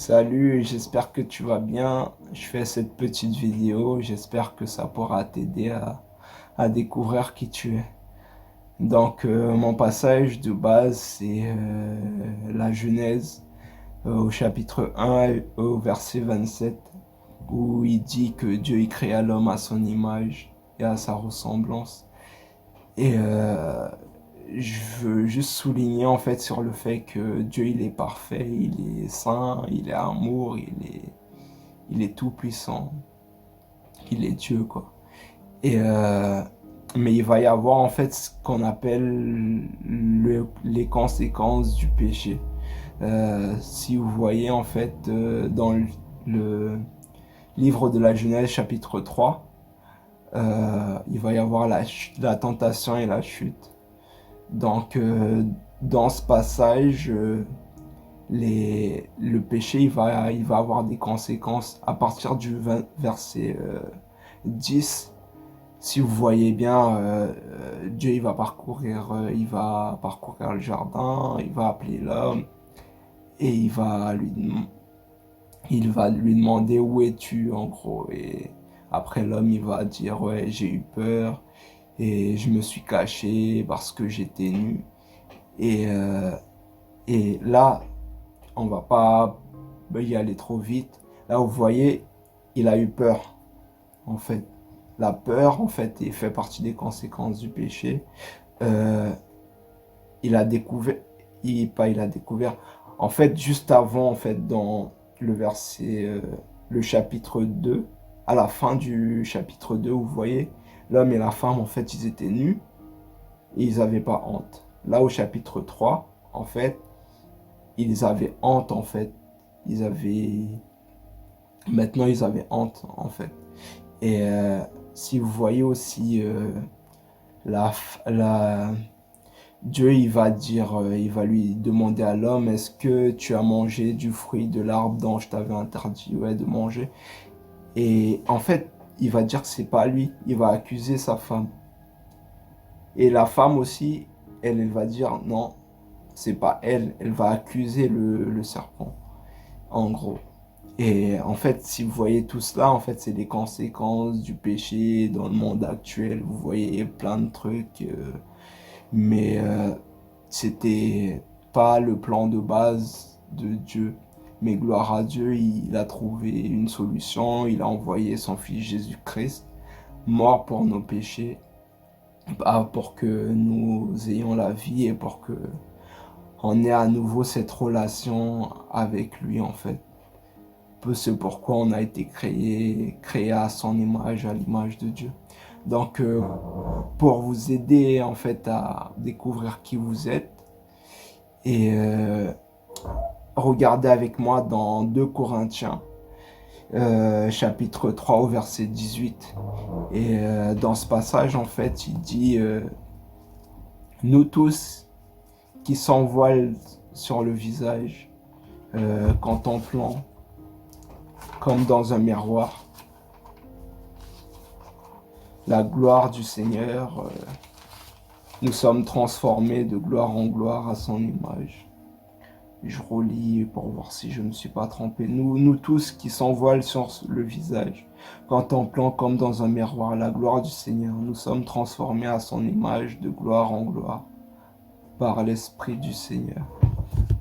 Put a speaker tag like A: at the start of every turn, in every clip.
A: Salut, j'espère que tu vas bien. Je fais cette petite vidéo, j'espère que ça pourra t'aider à découvrir qui tu es. Mon passage de base, c'est la Genèse au chapitre 1 au verset 27, où il dit que Dieu il créa l'homme à son image et à sa ressemblance. Et je veux juste souligner en fait sur le fait que Dieu il est parfait, il est saint, il est amour, il est tout puissant, il est Dieu quoi. Et mais il va y avoir en fait ce qu'on appelle les conséquences du péché. Si vous voyez en fait dans le livre de la Genèse chapitre 3, il va y avoir la tentation et la chute. Donc, dans ce passage, le péché, il va avoir des conséquences à partir du verset 10. Si vous voyez bien, Dieu, il va parcourir le jardin, il va appeler l'homme et il va lui demander où es-tu, en gros. Et après, l'homme, il va dire, ouais, j'ai eu peur et je me suis caché parce que j'étais nu. Et, euh, et là, on va pas y aller trop vite. Là, vous voyez, il a eu peur, en fait. La peur, en fait, fait partie des conséquences du péché. Euh, il a découvert, il a découvert. En fait, juste avant, en fait, dans le verset, le chapitre 2, à la fin du chapitre 2, vous voyez, l'homme et la femme, en fait, ils étaient nus et ils n'avaient pas honte. Là, au chapitre 3, en fait, ils avaient honte, en fait. Ils avaient... Maintenant, ils avaient honte, en fait. Et si vous voyez aussi la, la, Dieu, il va lui demander à l'homme, est-ce que tu as mangé du fruit de l'arbre dont je t'avais interdit de manger? Et en fait, il va dire que c'est pas lui, il va accuser sa femme. Et la femme aussi, elle va dire non, c'est pas elle, elle va accuser le serpent, en gros. Et en fait, si vous voyez tout cela, en fait, c'est les conséquences du péché dans le monde actuel. Vous voyez plein de trucs, mais c'était pas le plan de base de Dieu. Mais gloire à Dieu, il a trouvé une solution. Il a envoyé son fils Jésus-Christ, mort pour nos péchés, pour que nous ayons la vie et pour que on ait à nouveau cette relation avec lui, en fait. Peu c'est pourquoi on a été créé à son image, à l'image de Dieu. Donc, pour vous aider en fait à découvrir qui vous êtes, et regardez avec moi dans 2 Corinthiens, chapitre 3 au verset 18. Et dans ce passage, en fait, il dit nous tous qui s'envoilent sur le visage, contemplant comme dans un miroir la gloire du Seigneur, nous sommes transformés de gloire en gloire à son image. Je relis pour voir si je ne me suis pas trompé. Nous tous qui s'envoilent sur le visage, contemplant comme dans un miroir la gloire du Seigneur, nous sommes transformés à son image de gloire en gloire par l'Esprit du Seigneur.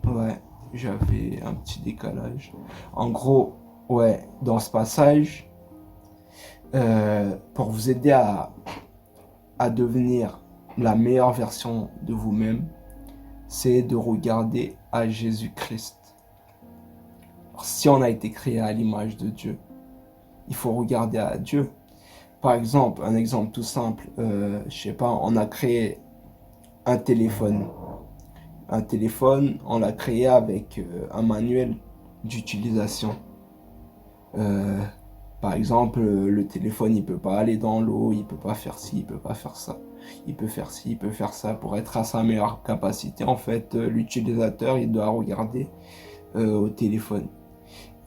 A: Ouais, j'avais un petit décalage. En gros, ouais, dans ce passage, pour vous aider à devenir la meilleure version de vous-même, c'est de regarder à Jésus-Christ. Si on a été créé à l'image de Dieu, il faut regarder à Dieu. Par exemple, un exemple tout simple, je sais pas, on a créé un téléphone. Un téléphone, on l'a créé avec un manuel d'utilisation. Euh, Par exemple, le téléphone, il peut pas aller dans l'eau, il peut pas faire ci, il peut pas faire ça. Il peut faire ci, il peut faire ça. Pour être à sa meilleure capacité, en fait, l'utilisateur, il doit regarder au téléphone.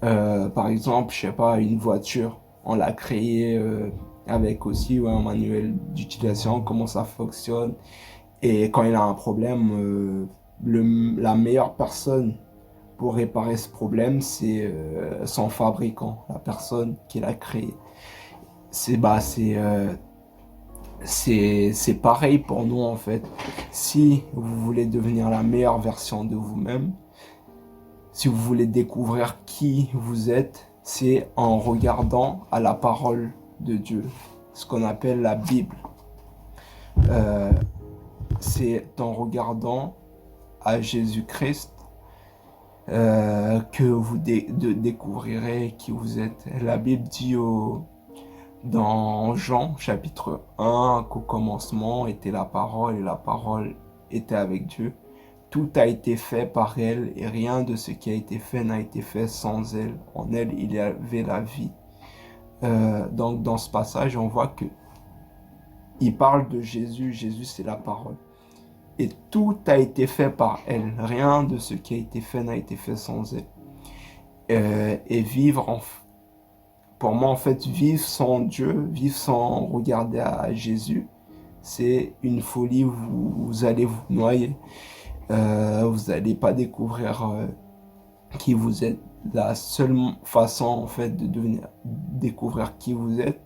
A: Par exemple, je sais pas, une voiture, on l'a créée avec aussi un manuel d'utilisation, comment ça fonctionne. Et quand il a un problème, la meilleure personne pour réparer ce problème, c'est son fabricant, la personne qui l'a créé. C'est pareil pour nous en fait. Si vous voulez devenir la meilleure version de vous-même, si vous voulez découvrir qui vous êtes, c'est en regardant à la parole de Dieu, ce qu'on appelle la Bible. C'est en regardant à Jésus-Christ que vous découvrirez qui vous êtes. La Bible dit dans Jean chapitre 1 qu'au commencement était la parole et la parole était avec Dieu. Tout a été fait par elle et rien de ce qui a été fait n'a été fait sans elle. En elle, il y avait la vie. Donc dans ce passage, on voit que il parle de Jésus. Jésus, c'est la parole. Et tout a été fait par elle. Rien de ce qui a été fait n'a été fait sans elle. Et pour moi, en fait, vivre sans Dieu, vivre sans regarder à Jésus, c'est une folie. Vous allez vous noyer. Vous n'allez pas découvrir qui vous êtes. La seule façon, en fait, de découvrir qui vous êtes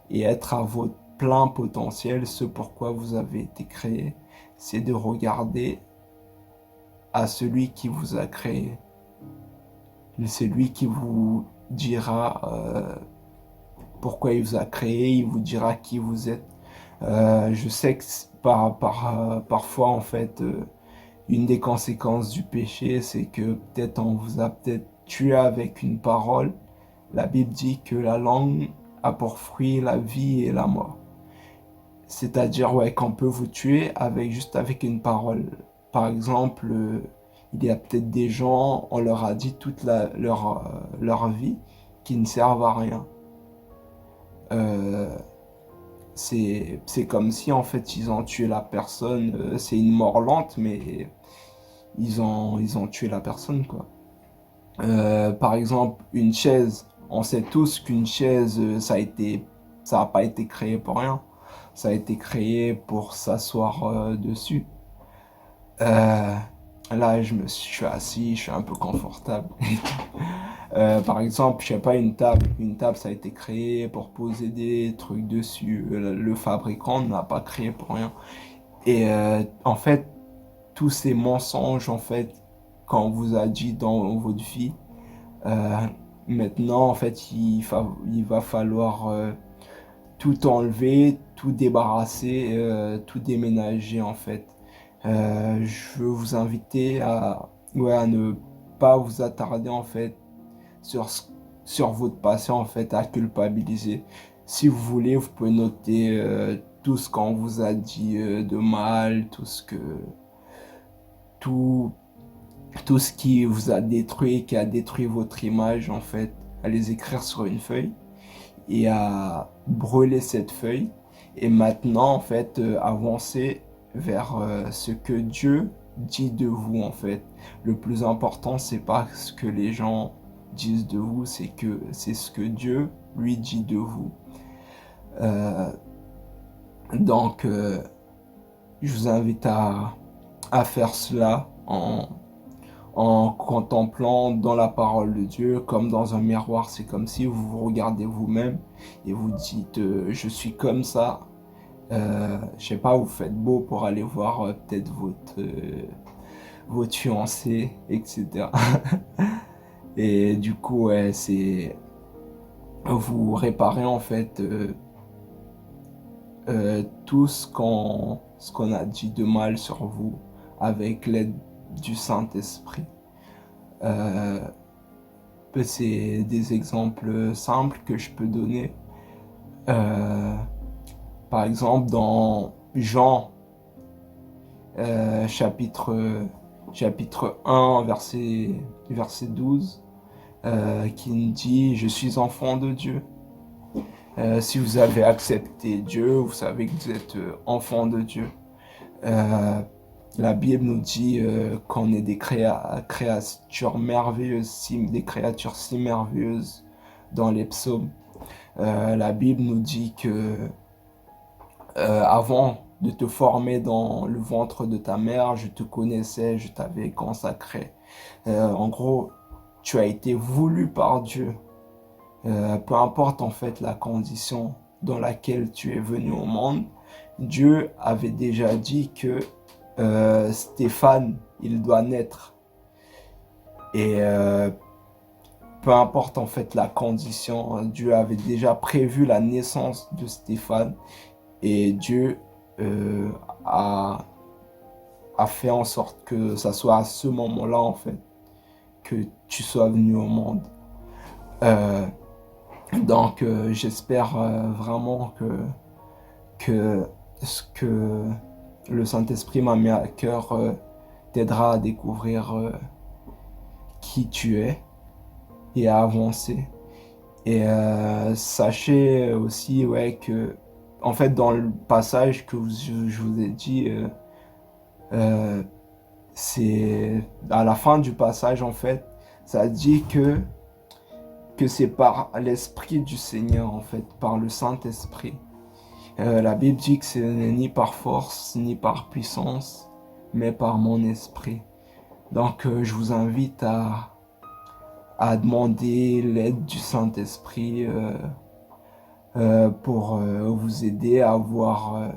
A: et être à votre plein potentiel, ce pourquoi vous avez été créé, c'est de regarder à celui qui vous a créé. C'est lui qui vous dira pourquoi il vous a créé, il vous dira qui vous êtes. Je sais que parfois, en fait, une des conséquences du péché, c'est que peut-être on vous a peut-être tué avec une parole. La Bible dit que la langue a pour fruit la vie et la mort. C'est-à-dire qu'on peut vous tuer juste avec une parole. Par exemple, il y a peut-être des gens, on leur a dit toute leur vie qui ne servent à rien. C'est comme si en fait ils ont tué la personne. C'est une mort lente, mais ils ont tué la personne, quoi. Par exemple, une chaise. On sait tous qu'une chaise, ça a pas été créé pour rien. Ça a été créé pour s'asseoir dessus. Là, je suis assis, je suis un peu confortable. Par exemple, je sais pas, une table. Une table, ça a été créé pour poser des trucs dessus. Le fabricant ne l'a pas créé pour rien. Et en fait, tous ces mensonges, en fait, qu'on vous a dit dans votre vie, maintenant, en fait, il va falloir tout enlever, tout débarrasser, tout déménager, en fait. Je veux vous inviter à ne pas vous attarder, en fait, sur votre passé, en fait, à culpabiliser. Si vous voulez, vous pouvez noter tout ce qu'on vous a dit de mal, tout ce qui vous a détruit, qui a détruit votre image, en fait, à les écrire sur une feuille et à brûler cette feuille. Et maintenant, en fait, avancer vers ce que Dieu dit de vous, en fait. Le plus important, c'est pas ce que les gens disent de vous, c'est ce que Dieu lui dit de vous. Donc, je vous invite à faire cela en contemplant dans la parole de Dieu comme dans un miroir. C'est comme si vous vous regardez vous-même et vous dites je suis comme ça. Je sais pas, vous faites beau pour aller voir peut-être votre fiancé, etc. Et du coup, c'est vous réparez en fait tout ce qu'on a dit de mal sur vous avec l'aide du Saint-Esprit. C'est des exemples simples que je peux donner. Par exemple, dans Jean, chapitre 1, verset 12, qui nous dit « Je suis enfant de Dieu ». Si vous avez accepté Dieu, vous savez que vous êtes enfant de Dieu. La Bible nous dit qu'on est des créatures merveilleuses, des créatures si merveilleuses dans les psaumes. La Bible nous dit que avant de te former dans le ventre de ta mère, je te connaissais, je t'avais consacré. En gros, tu as été voulu par Dieu. Peu importe en fait la condition dans laquelle tu es venu au monde, Dieu avait déjà dit que Stéphane, il doit naître. Et peu importe en fait la condition, Dieu avait déjà prévu la naissance de Stéphane et Dieu euh, a, a fait en sorte que ça soit à ce moment-là en fait que tu sois venu au monde. Euh, donc j'espère vraiment que ce que le Saint-Esprit m'a mis à cœur t'aidera à découvrir qui tu es et à avancer. Et sachez aussi ouais, que, en fait, dans le passage que je vous ai dit, euh, c'est à la fin du passage, en fait, ça dit que c'est par l'Esprit du Seigneur, en fait, par le Saint-Esprit. La Bible dit que ce n'est ni par force, ni par puissance, mais par mon esprit. Donc, je vous invite à demander l'aide du Saint-Esprit pour vous aider à avoir